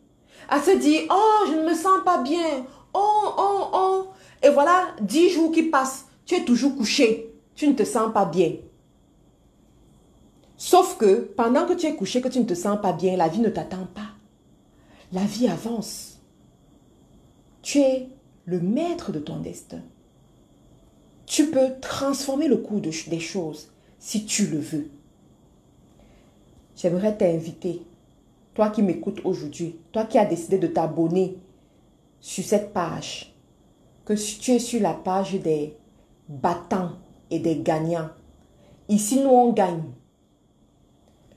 à se dire, oh, je ne me sens pas bien. Oh, oh, oh. Et voilà, 10 jours qui passent. Tu es toujours couché. Tu ne te sens pas bien. Sauf que pendant que tu es couché, que tu ne te sens pas bien, la vie ne t'attend pas. La vie avance. Tu es le maître de ton destin. Tu peux transformer le cours des choses si tu le veux. J'aimerais t'inviter, toi qui m'écoutes aujourd'hui, toi qui as décidé de t'abonner sur cette page, que tu es sur la page des battants et des gagnants. Ici, nous, on gagne.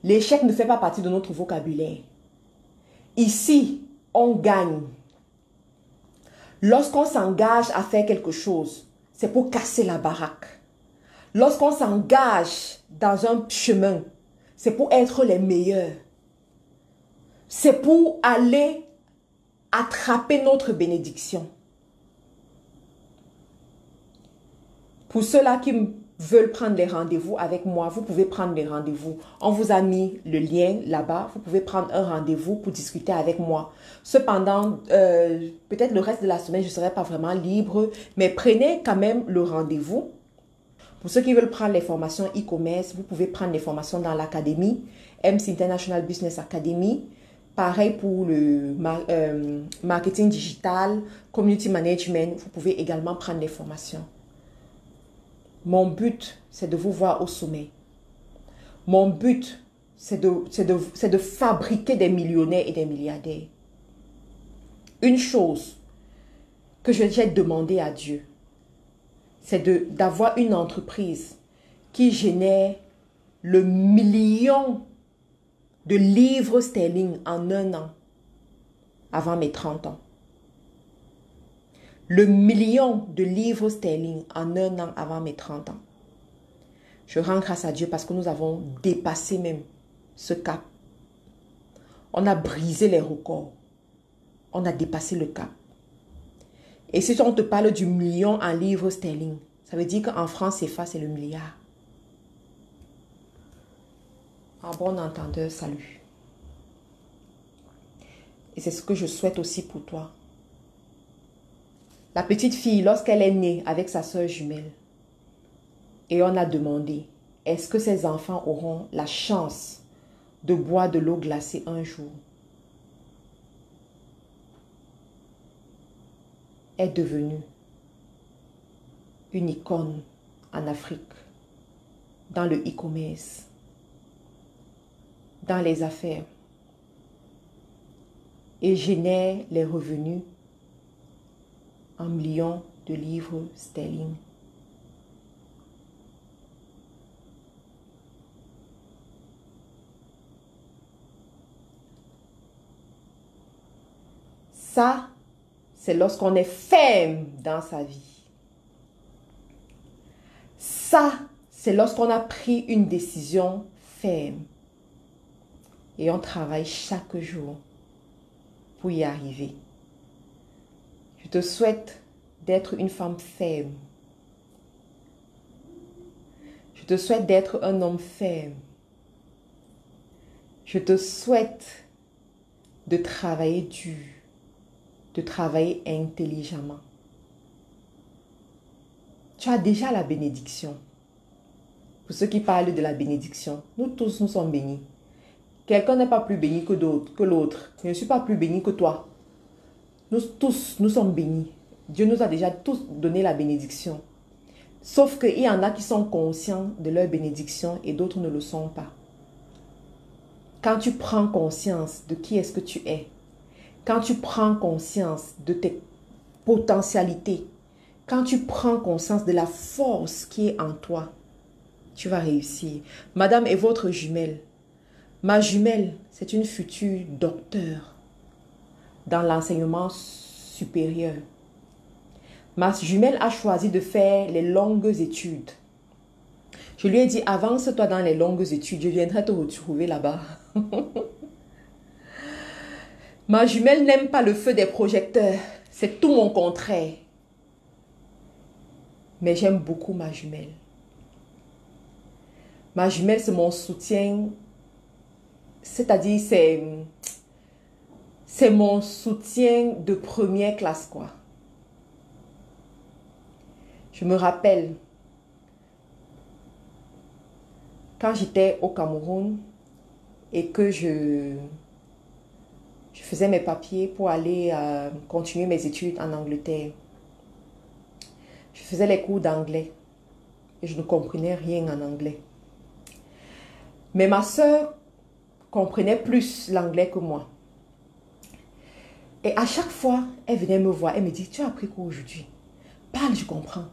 L'échec ne fait pas partie de notre vocabulaire. Ici, on gagne. Lorsqu'on s'engage à faire quelque chose, c'est pour casser la baraque. Lorsqu'on s'engage dans un chemin, c'est pour être les meilleurs. C'est pour aller attraper notre bénédiction. Pour ceux-là qui veulent prendre les rendez-vous avec moi, vous pouvez prendre les rendez-vous. On vous a mis le lien là-bas. Vous pouvez prendre un rendez-vous pour discuter avec moi. Cependant, peut-être le reste de la semaine, je ne serai pas vraiment libre, mais prenez quand même le rendez-vous. Pour ceux qui veulent prendre les formations e-commerce, vous pouvez prendre les formations dans l'académie, MC International Business Academy. Pareil pour le marketing digital, community management, vous pouvez également prendre les formations. Mon but, c'est de vous voir au sommet. Mon but, c'est de fabriquer des millionnaires et des milliardaires. Une chose que j'ai demandé à Dieu, c'est d'avoir une entreprise qui génère le million de livres sterling en 1 an avant mes 30 ans. Le million de livres sterling en 1 an avant mes 30 ans. Je rends grâce à Dieu parce que nous avons dépassé même ce cap. On a brisé les records. On a dépassé le cap. Et si on te parle du million en livres sterling, ça veut dire qu'en France CFA, c'est le milliard. En bon entendeur, salut. Et c'est ce que je souhaite aussi pour toi. La petite fille, lorsqu'elle est née avec sa soeur jumelle, et on a demandé, est-ce que ces enfants auront la chance de boire de l'eau glacée un jour? Est devenue une icône en Afrique, dans le e-commerce, dans les affaires, et génère les revenus en millions de livres sterling. Ça, c'est lorsqu'on est ferme dans sa vie. Ça, c'est lorsqu'on a pris une décision ferme. Et on travaille chaque jour pour y arriver. Je te souhaite d'être une femme ferme. Je te souhaite d'être un homme ferme. Je te souhaite de travailler dur, de travailler intelligemment. Tu as déjà la bénédiction. Pour ceux qui parlent de la bénédiction, nous tous, nous sommes bénis. Quelqu'un n'est pas plus béni que l'autre. Je ne suis pas plus béni que toi. Nous tous, nous sommes bénis. Dieu nous a déjà tous donné la bénédiction. Sauf qu'il y en a qui sont conscients de leur bénédiction et d'autres ne le sont pas. Quand tu prends conscience de qui est-ce que tu es, quand tu prends conscience de tes potentialités, quand tu prends conscience de la force qui est en toi, tu vas réussir. Madame est votre jumelle. Ma jumelle, c'est une future docteure dans l'enseignement supérieur. Ma jumelle a choisi de faire les longues études. Je lui ai dit, avance-toi dans les longues études, je viendrai te retrouver là-bas. Ma jumelle n'aime pas le feu des projecteurs, c'est tout mon contraire. Mais j'aime beaucoup ma jumelle. Ma jumelle, c'est mon soutien. C'est-à-dire, c'est mon soutien de première classe, quoi. Je me rappelle, quand j'étais au Cameroun et que je faisais mes papiers pour aller continuer mes études en Angleterre, je faisais les cours d'anglais et je ne comprenais rien en anglais. Mais ma soeur comprenait plus l'anglais que moi. Et à chaque fois, elle venait me voir, elle me dit, tu as appris quoi aujourd'hui? Parle, je comprends.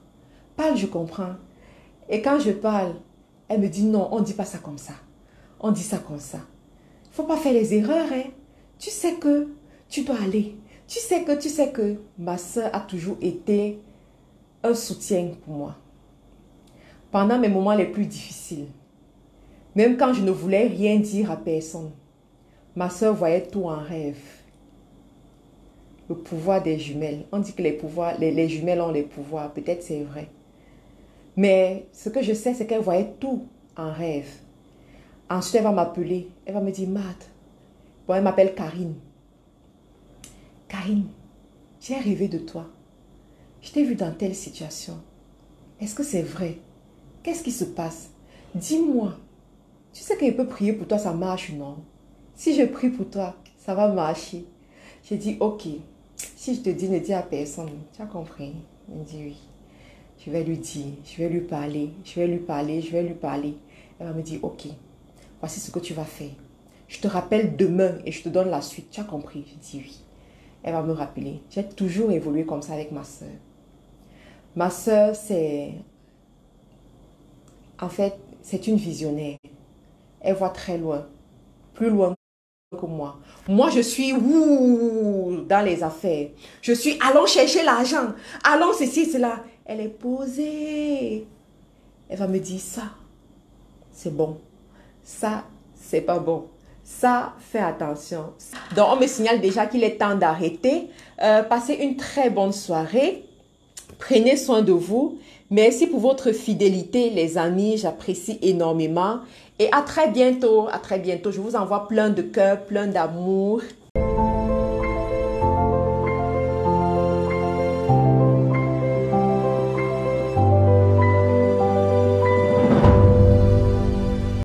Parle, je comprends. Et quand je parle, elle me dit, non, on ne dit pas ça comme ça. On dit ça comme ça. Il ne faut pas faire les erreurs, hein. Tu sais que tu dois aller. Tu sais que ma soeur a toujours été un soutien pour moi. Pendant mes moments les plus difficiles, même quand je ne voulais rien dire à personne, ma soeur voyait tout en rêve. Le pouvoir des jumelles. On dit que les jumelles ont les pouvoirs. Peut-être c'est vrai. Mais ce que je sais, c'est qu'elle voyait tout en rêve. Ensuite, elle va m'appeler. Elle va me dire, Matt. Bon, elle m'appelle Karine. Karine, j'ai rêvé de toi. Je t'ai vu dans telle situation. Est-ce que c'est vrai? Qu'est-ce qui se passe? Dis-moi. Tu sais que je peux prier pour toi, ça marche, non? Si je prie pour toi, ça va marcher. J'ai dit, ok. Si je te dis, ne dis à personne. Tu as compris? Il me dit oui. Je vais lui dire, je vais lui parler, je vais lui parler, je vais lui parler. Elle va me dire, ok, voici ce que tu vas faire. Je te rappelle demain et je te donne la suite. Tu as compris? Je dis oui. Elle va me rappeler. J'ai toujours évolué comme ça avec ma soeur. Ma soeur, en fait, c'est une visionnaire. Elle voit très loin, plus loin que moi. Moi, je suis dans les affaires. Je suis allons chercher l'argent, allons ceci, cela. Elle est posée. Elle va me dire ça, c'est bon. Ça, c'est pas bon. Ça, fais attention. Donc, on me signale déjà qu'il est temps d'arrêter. Passez une très bonne soirée. Prenez soin de vous. Merci pour votre fidélité, les amis. J'apprécie énormément. Et à très bientôt. À très bientôt. Je vous envoie plein de cœur, plein d'amour.